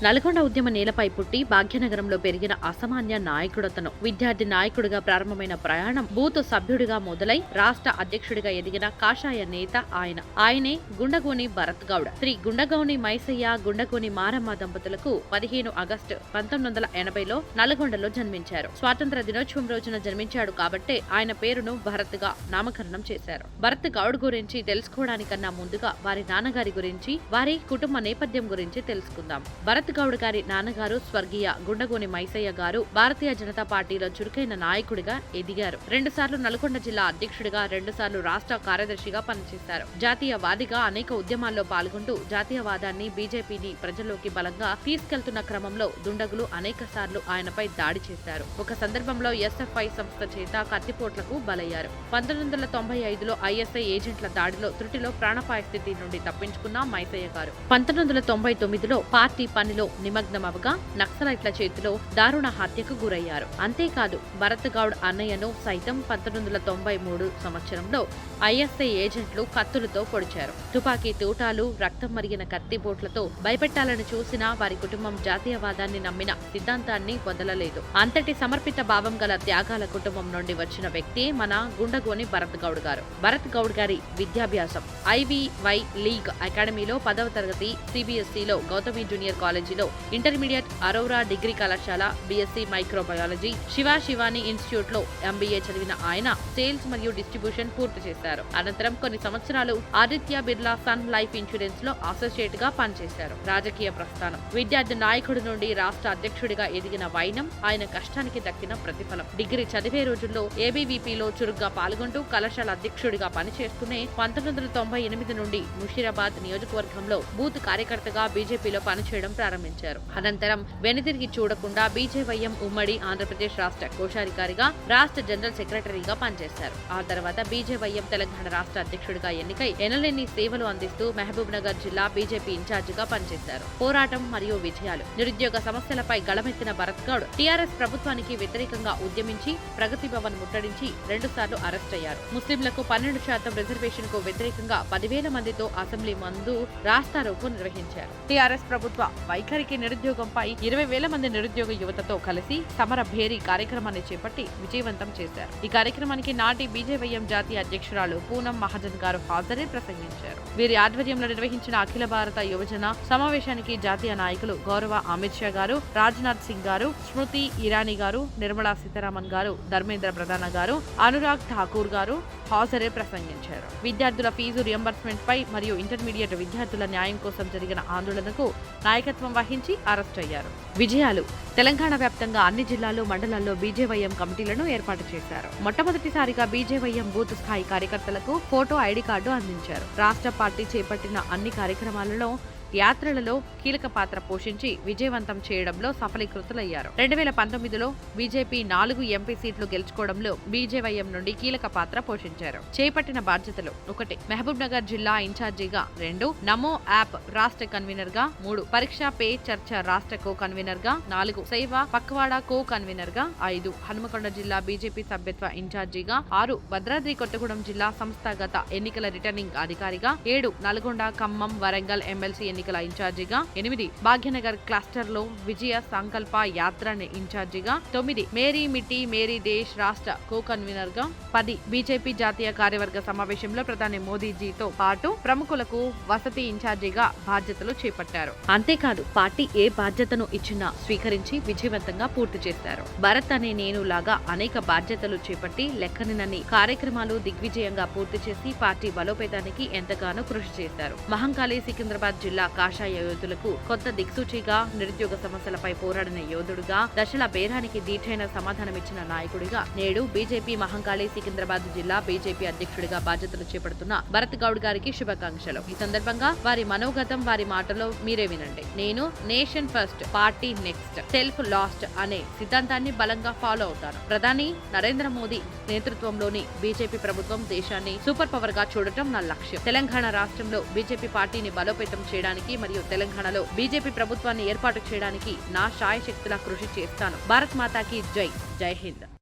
నల్గొండ ఉద్యమ నేలపై పుట్టి భాగ్యనగరంలో పెరిగిన అసామాన్య నాయకుడతను. విద్యార్థి నాయకుడిగా ప్రారంభమైన ప్రయాణం బూత్ సభ్యుడిగా మొదలై రాష్ట్ర అధ్యక్షుడిగా ఎదిగిన కాషాయ నేత ఆయనే గుండగోని భరత్ గౌడ్. శ్రీ గుండగోని మైసయ్య, గుండగోని మారమ్మ దంపతులకు 15 ఆగస్టు 1980లో నల్గొండలో జన్మించారు. స్వాతంత్ర దినోత్సవం రోజున జన్మించాడు కాబట్టే ఆయన పేరును భరత్ గా నామకరణం చేశారు. భరత్ గౌడ్ గురించి తెలుసుకోవడానికన్నా ముందుగా వారి నాన్నగారి గురించి, వారి కుటుంబ నేపథ్యం గురించి తెలుసుకుందాం. భరత్ గౌడ్ గారి నాన్నగారు స్వర్గీయ గుండగోని మైసయ్య గారు భారతీయ జనతా పార్టీలో చురుకైన నాయకుడిగా ఎదిగారు. 2 సార్లు నల్గొండ జిల్లా అధ్యక్షుడిగా, 2 సార్లు రాష్ట్ర కార్యదర్శిగా పనిచేశారు. జాతీయవాదిగా అనేక ఉద్యమాల్లో పాల్గొంటూ జాతీయవాదాన్ని, బీజేపీని ప్రజల్లోకి బలంగా తీసుకెళ్తున్న క్రమంలో దుండగులు అనేక సార్లు ఆయనపై దాడి చేశారు. ఒక సందర్భంలో ఎస్ఎఫ్ఐ సంస్థ చేత కత్తిపోట్లకు బలయ్యారు. 1995లో ఐఎస్ఐ ఏజెంట్ల దాడిలో త్రుటిలో ప్రాణాపాయ స్థితి నుండి తప్పించుకున్న మైసయ్య గారు 1999లో పార్టీ పనిలో నిమగ్నమవగా నక్సలైట్ల చేతిలో దారుణ హత్యకు గురయ్యారు. అంతేకాదు భరత్ గౌడ్ అన్నయ్యను సైతం 1993 సంవత్సరంలో ఐఎస్ఐ ఏజెంట్లు కత్తులతో పొడిచారు. తుపాకీ తూటాలు, రక్తం మరిగిన కత్తిపోట్లతో భయపెట్టాలని చూసినా వారి కుటుంబం జాతీయవాదాన్ని నమ్మిన సిద్ధాంతాన్ని వదలలేదు. అంతటి సమర్పిత భావం గల త్యాగాల కుటుంబం నుండి వచ్చిన వ్యక్తి మన గుండగోని భరత్ గౌడ్ గారు. భరత్ గౌడ్ గారి విద్యాభ్యాసం ఐవీవై లీగ్ అకాడమీలో 10వ తరగతి, సిబిఎస్ఈలో గౌతమి జూనియర్ కాలేజీలో ఇంటర్మీడియట్, అరోరా డిగ్రీ కళాశాల బీఎస్సీ మైక్రోబయాలజీ, శివాని ఇన్స్టిట్యూట్ లో ఎంబీఏ చదివిన ఆయన సేల్స్ మరియు డిస్ట్రిబ్యూషన్ పూర్తి చేశారు. అనంతరం కొన్ని సంవత్సరాలు Aditya Birla Sun Life Insurance లో అసోసియేట్ గా పనిచేశారు. రాజకీయ ప్రస్థానం విద్యార్థి నాయకుడి నుండి రాష్ట్ర అధ్యక్షుడిగా ఎదిగిన వైనం ఆయన కష్టానికి దక్కిన ప్రతిఫలం. డిగ్రీ చదివే రోజుల్లో ఏబీవీపీలో చురుగ్గా పాల్గొంటూ కళాశాల అధ్యక్షుడిగా పనిచేస్తూనే 1998 నుండి ముషీరాబాద్ నియోజకవర్గంలో బూత్ కార్యకర్తగా బీజేపీలో పనిచేయడం ప్రారంభించారు. అనంతరం వెనుతిరిగి చూడకుండా బీజేవైఎం ఉమ్మడి ఆంధ్రప్రదేశ్ రాష్ట్ర కోశాధికారిగా, రాష్ట్ర జనరల్ సెక్రటరీగా పనిచేశారు. ఆ తర్వాత బీజేవైఎం తెలంగాణ రాష్ట్ర అధ్యక్షుడిగా ఎన్నికై ఎనలేని సేవలు అందిస్తూ మహబూబ్ నగర్ జిల్లా బీజేపీ ఇన్ఛార్జిగా పనిచేశారు. పోరాటం మరియు విజయాలు. నిరుద్యోగ సమస్యలపై గళమెత్తిన భరత్ గౌడ్ టీఆర్ఎస్ ప్రభుత్వానికి వ్యతిరేకంగా ఉద్యమించి ప్రగతి భవన్ ముట్టడించి 2 సార్లు అరెస్ట్ అయ్యారు. ముస్లింలకు 12% రిజర్వేషన్ కు వ్యతిరేకంగా 10,000 మందితో అసెంబ్లీ ముందు రాస్తారోకో నిర్వహించారు. టీఆర్ఎస్ ప్రభుత్వ వైఖరికి, నిరుద్యోగంపై 20,000 మంది నిరుద్యోగ యువతతో కలిసి సమర భేరీ కార్యక్రమాన్ని చేపట్టి విజయవంతం చేశారు. ఈ కార్యక్రమానికి నాటి బీజేవైఎం జాతీయ అధ్యక్షురాలు పూనం మహాజన్ గారు హాజరై ప్రసంగించారు. వీరి ఆధ్వర్యంలో నిర్వహించిన అఖిల భారత యువజన సమావేశానికి జాతీయ నాయకులు గౌరవ అమిత్ షా గారు, రాజ్నాథ్ సింగ్ గారు, స్మృతి ఇరానీ గారు, నిర్మలా సీతారామన్ గారు, ధర్మేంద్ర ప్రధాన గారు, అనురాగ్ ఠాకూర్ గారు హాజరై ప్రసంగించారు. విద్యార్థుల ఫీజు రియంబర్స్మెంట్ పై మరియు ఇంటర్మీడియట్ విద్యార్థుల న్యాయం కోసం జరిగిన ఆందోళనకు నాయకత్వం వహించి అరెస్ట్ అయ్యారు. విజయాలు. తెలంగాణ వ్యాప్తంగా అన్ని జిల్లాలు, మండలాల్లో బీజేవైఎం కమిటీలను ఏర్పాటు చేశారు. మొట్టమొదటిసారిగా బీజేవైఎం బూత్ స్థాయి కార్యకర్తలకు ఫోటో ఐడి కార్డు అందించారు. రాష్ట్ర పార్టీ చేపట్టిన అన్ని కార్యక్రమాలలో, యాత్రలలో కీలక పాత్ర పోషించి విజయవంతం చేయడంలో సఫలీకృతులయ్యారు. 2019లో బీజేపీ 4 ఎంపీ సీట్లు గెలుచుకోవడంలో బీజేవైఎం నుండి కీలక పాత్ర పోషించారు. చేపట్టిన బాధ్యతలు: 1. మహబూబ్ నగర్ జిల్లా ఇన్ఛార్జిగా, 2. నమో యాప్ రాష్ట్ర కన్వీనర్ గా, 3. పరీక్ష పే చర్చ రాష్ట్ర కో కన్వీనర్ గా, 4. సేవ పక్వాడ కో కన్వీనర్ గా, 5. హనుమకొండ జిల్లా బీజేపీ సభ్యత్వ ఇన్ఛార్జిగా, 6. భద్రాద్రి కొత్తగూడెం జిల్లా సంస్థాగత ఎన్నికల రిటర్నింగ్ అధికారిగా, 7. నల్గొండ, ఖమ్మం, వరంగల్ ఎమ్మెల్సీ ఎన్నికల ఇన్ఛార్జిగా, 8. భాగ్యనగర్ క్లస్టర్ లో విజయ సంకల్ప యాత్ర ఇన్ఛార్జిగా, 9. మేరీ మిట్టి మేరీ దేశ్ రాష్ట్ర కో కన్వీనర్ గా, 10. బీజేపీ జాతీయ కార్యవర్గ సమావేశంలో ప్రధాని మోదీజీతో పాటు ప్రముఖులకు వసతి ఇన్ఛార్జిగా బాధ్యతలు చేపట్టారు. అంతేకాదు పార్టీ ఏ బాధ్యతను ఇచ్చినా స్వీకరించి విజయవంతంగా పూర్తి చేశారు. భరత్ అనే నేను లాగా అనేక బాధ్యతలు చేపట్టి లెక్కనినన్ని కార్యక్రమాలు దిగ్విజయంగా పూర్తి చేసి పార్టీ బలోపేతానికి ఎంతగానో కృషి చేశారు. మహంకాళి సికింద్రాబాద్ జిల్లా కాషాయ యోధులకు కొత్త దిక్సూచిగా, నిరుద్యోగ సమస్యలపై పోరాడిన యోధుడుగా, దశల బేరానికి దీటైన సమాధానమిచ్చిన నాయకుడిగా నేడు బీజేపీ మహంకాళి సికింద్రాబాద్ జిల్లా బీజేపీ అధ్యక్షుడిగా బాధ్యతలు చేపడుతున్న భరత్ గౌడ్ గారికి శుభాకాంక్షలు. ఈ సందర్భంగా వారి మనోగతం, వారి మాటలో మీరే వినండి. నేను nation first, party next, self last అనే సిద్ధాంతాన్ని బలంగా ఫాలో అవుతాను. ప్రధాని నరేంద్ర మోదీ నేతృత్వంలోని బీజేపీ ప్రభుత్వం దేశాన్ని సూపర్ పవర్ గా చూడటం నా లక్ష్యం. తెలంగాణ రాష్ట్రంలో బీజేపీ పార్టీని బలోపేతం చేయడానికి మరియు తెలంగాణలో బీజేపీ ప్రభుత్వాన్ని ఏర్పాటు చేయడానికి నా శాయశక్తులా కృషి చేస్తాను. భారత్ మాతాకి జై. జై హింద్.